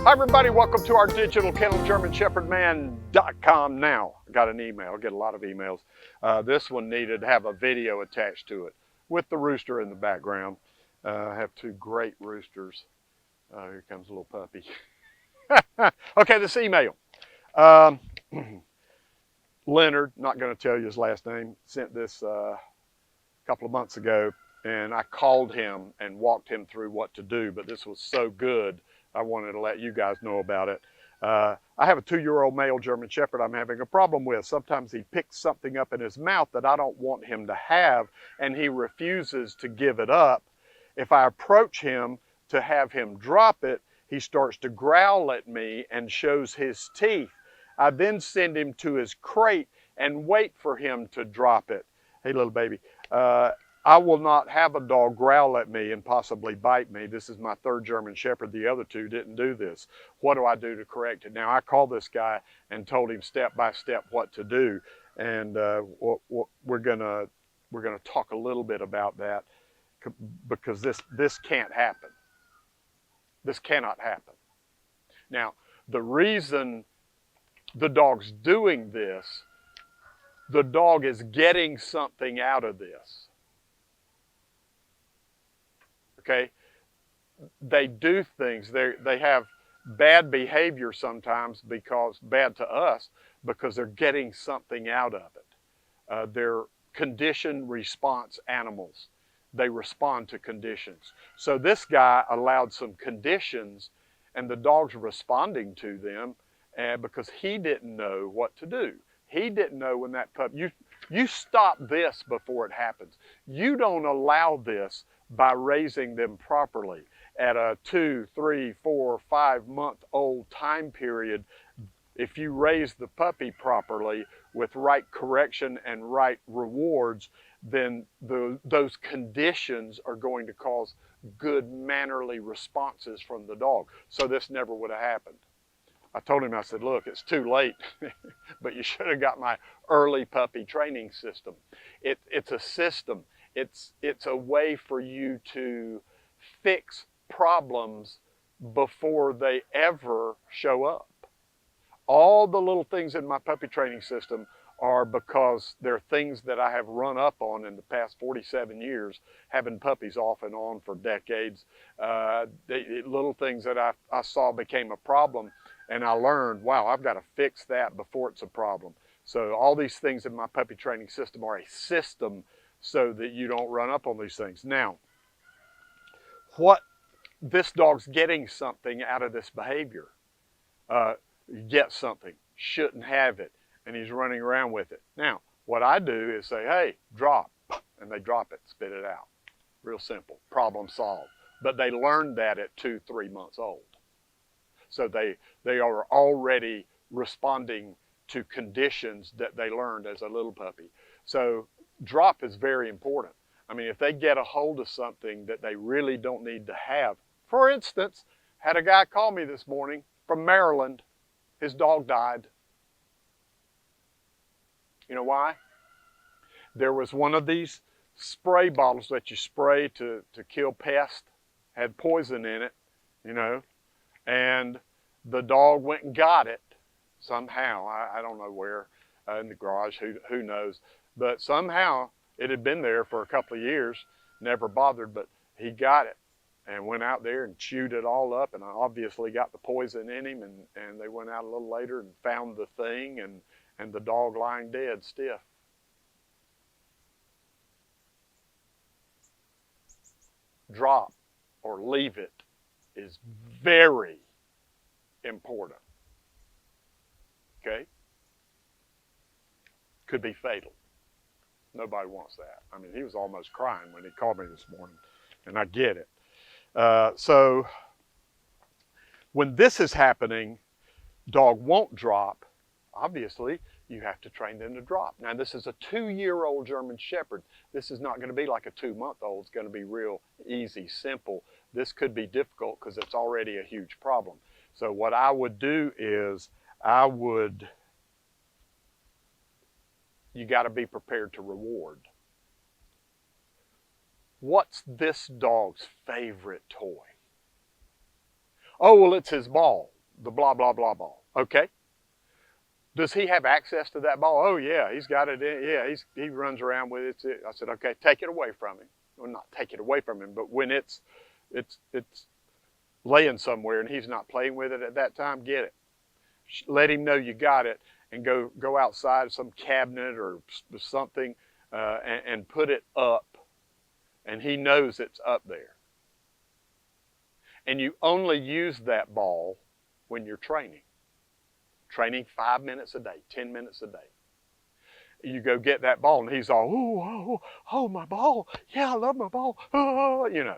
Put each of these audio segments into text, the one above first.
Hi everybody, welcome to our digital kennel, GermanShepherdMan.com. Now, I got an email, I get a lot of emails. This one needed to have a video attached to it with the rooster in the background. I have two great roosters. Here comes a little puppy. Okay, this email. Leonard, not going to tell you his last name, sent this a couple of months ago, and I called him and walked him through what to do, but this was so good, I wanted to let you guys know about it. I have a 2-year-old male German Shepherd I'm having a problem with. Sometimes he picks something up in his mouth that I don't want him to have, and he refuses to give it up. If I approach him to have him drop it, he starts to growl at me and shows his teeth. I then send him to his crate and wait for him to drop it. Hey, little baby. I will not have a dog growl at me and possibly bite me. This is my 3rd German Shepherd. The other 2 didn't do this. What do I do to correct it? Now, I called this guy and told him step by step what to do. And we're gonna talk a little bit about that, because this can't happen. This cannot happen. Now, the reason the dog's doing this, the dog is getting something out of this. Okay, they do things. They have bad behavior sometimes, because bad to us, because they're getting something out of it. They're condition response animals. They respond to conditions. So this guy allowed some conditions, and the dog's responding to them, because he didn't know what to do. He didn't know when that pup, you stop this before it happens. You don't allow this by raising them properly. At a 2, 3, 4, 5 month old time period, if you raise the puppy properly with right correction and right rewards, then those conditions are going to cause good mannerly responses from the dog. So this never would have happened. I told him, I said, look, it's too late, but you should have got my early puppy training system. It's a system. It's a way for you to fix problems before they ever show up. All the little things in my puppy training system are because they're things that I have run up on in the past 47 years, having puppies off and on for decades. Little things that I saw became a problem, and I learned, wow, I've got to fix that before it's a problem. So all these things in my puppy training system are a system so that you don't run up on these things. Now, this dog's getting something out of this behavior. Get something, shouldn't have it, and he's running around with it. Now, what I do is say, hey, drop, and they drop it, spit it out. Real simple, problem solved. But they learned that at 2, 3 months old. So they are already responding to conditions that they learned as a little puppy. So drop is very important. I mean, if they get a hold of something that they really don't need to have. For instance, had a guy call me this morning from Maryland. His dog died. You know why? There was one of these spray bottles that you spray to kill pests, had poison in it, you know, and the dog went and got it somehow. I don't know where, in the garage, who knows. But somehow it had been there for a couple of years, never bothered, but he got it and went out there and chewed it all up, and obviously got the poison in him, and they went out a little later and found the thing, and the dog lying dead stiff. Drop or leave it is very important. Okay? Could be fatal. Nobody wants that. I mean, he was almost crying when he called me this morning, and I get it. So when this is happening, dog won't drop. Obviously, you have to train them to drop. Now, this is a 2-year-old German Shepherd. This is not going to be like a 2-month-old. It's going to be real easy, simple. This could be difficult because it's already a huge problem. So what I would do is you got to be prepared to reward. What's this dog's favorite toy? Oh, well, it's his ball. the blah, blah, blah ball. Okay. Does he have access to that ball? Oh yeah, he's got it in, yeah, he runs around with it. I said, okay, take it away from him. Well, not take it away from him, but when it's laying somewhere and he's not playing with it at that time, get it. Let him know you got it, and go outside some cabinet or something and put it up, and he knows it's up there. And you only use that ball when you're training. Training 5 minutes a day, 10 minutes a day. You go get that ball and he's all, oh, my ball. Yeah, I love my ball. Oh, you know.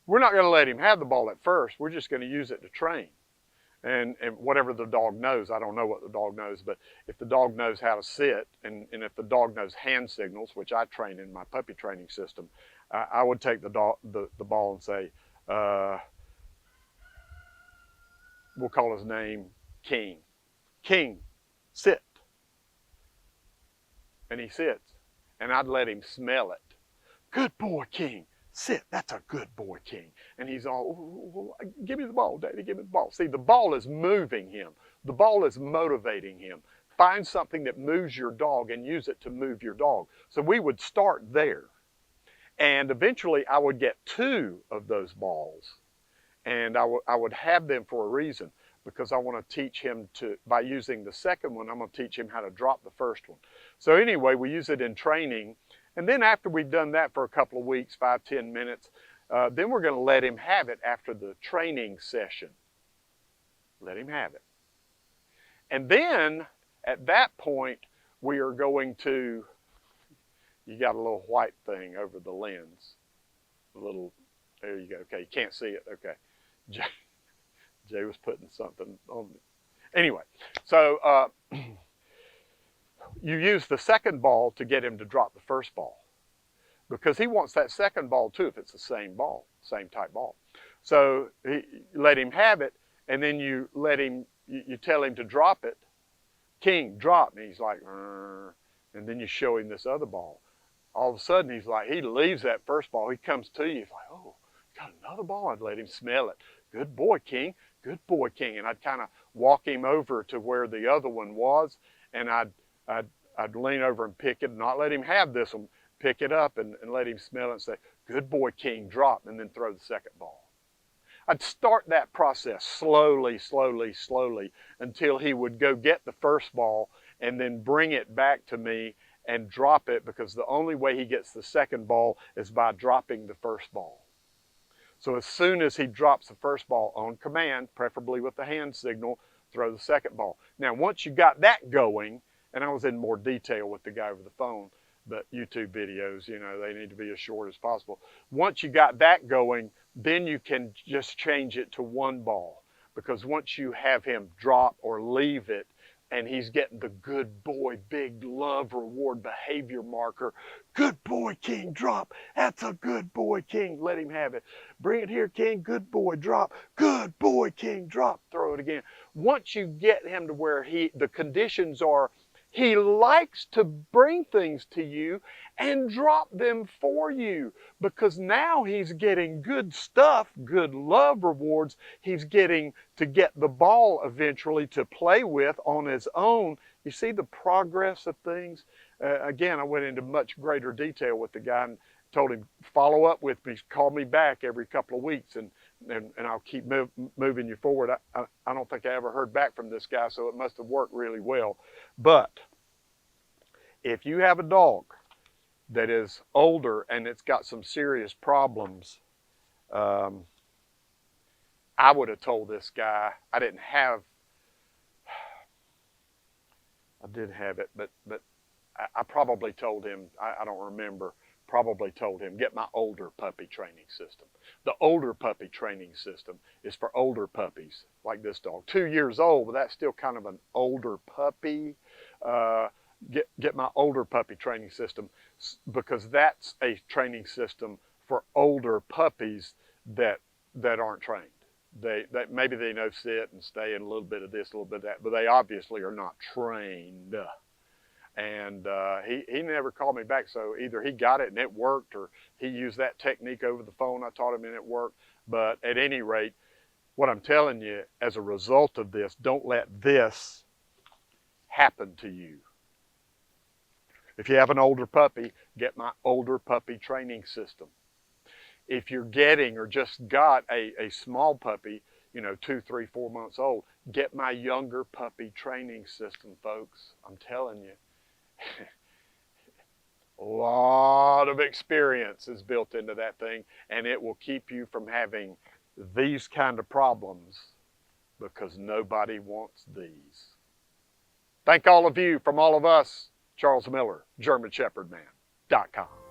We're not going to let him have the ball at first. We're just going to use it to train. And whatever the dog knows, I don't know what the dog knows, but if the dog knows how to sit, and if the dog knows hand signals, which I train in my puppy training system, I would take the ball and say, we'll call his name King. King, sit. And he sits. And I'd let him smell it. Good boy, King. Sit. That's a good boy, King. And he's all, give me the ball, Daddy, give me the ball. See, the ball is moving him. The ball is motivating him. Find something that moves your dog and use it to move your dog. So we would start there. And eventually I would get 2 of those balls. And I would have them for a reason, because I want to teach him to, by using the second one, I'm going to teach him how to drop the first one. So anyway, we use it in training. And then after we've done that for a couple of weeks, 5-10 minutes, then we're going to let him have it after the training session. Let him have it. And then at that point, we are going to, you got a little white thing over the lens. A little, there you go. Okay, you can't see it. Okay. Jay was putting something on me. Anyway, so you use the second ball to get him to drop the first ball, because he wants that second ball too if it's the same ball, same type ball. So let him have it, and then you let him, you tell him to drop it. King, drop. And he's like, and then you show him this other ball. All of a sudden he's like, he leaves that first ball. He comes to you. He's like, oh, got another ball. I'd let him smell it. Good boy, King. Good boy, King. And I'd kind of walk him over to where the other one was, and I'd lean over and pick it, and not let him have this one, pick it up and let him smell it and say, good boy, King, drop, and then throw the second ball. I'd start that process slowly, slowly, slowly, until he would go get the first ball and then bring it back to me and drop it, because the only way he gets the second ball is by dropping the first ball. So as soon as he drops the first ball on command, preferably with the hand signal, throw the second ball. Now, once you got that going, and I was in more detail with the guy over the phone, but YouTube videos, you know, they need to be as short as possible. Once you got that going, then you can just change it to one ball, because once you have him drop or leave it, and he's getting the good boy, big love reward behavior marker. Good boy, King, drop. That's a good boy, King. Let him have it. Bring it here, King. Good boy, drop. Good boy, King, drop. Throw it again. Once you get him to where the conditions are, he likes to bring things to you and drop them for you, because now he's getting good stuff, good love rewards. He's getting to get the ball eventually to play with on his own. You see the progress of things? Again, I went into much greater detail with the guy and told him, follow up with me, call me back every couple of weeks, and I'll keep moving you forward. I don't think I ever heard back from this guy, so it must have worked really well. But if you have a dog that is older and it's got some serious problems, I would have told this guy, I did have it, but I probably told him, I don't remember, probably told him, get my older puppy training system. The older puppy training system is for older puppies, like this dog. 2 years old, but that's still kind of an older puppy. Get my older puppy training system, because that's a training system for older puppies that aren't trained. They maybe they know sit and stay and a little bit of this, a little bit of that, but they obviously are not trained. And he never called me back, so either he got it and it worked, or he used that technique over the phone I taught him and it worked. But at any rate, What I'm telling you, as a result of this, don't let this happen to you. If you have an older puppy, get my older puppy training system. If you're getting or just got a small puppy, 2, 3, 4 months old, get my younger puppy training system, folks. I'm telling you. A lot of experience is built into that thing, and it will keep you from having these kind of problems because nobody wants these. Thank all of you from all of us, Charles Miller, GermanShepherdman.com.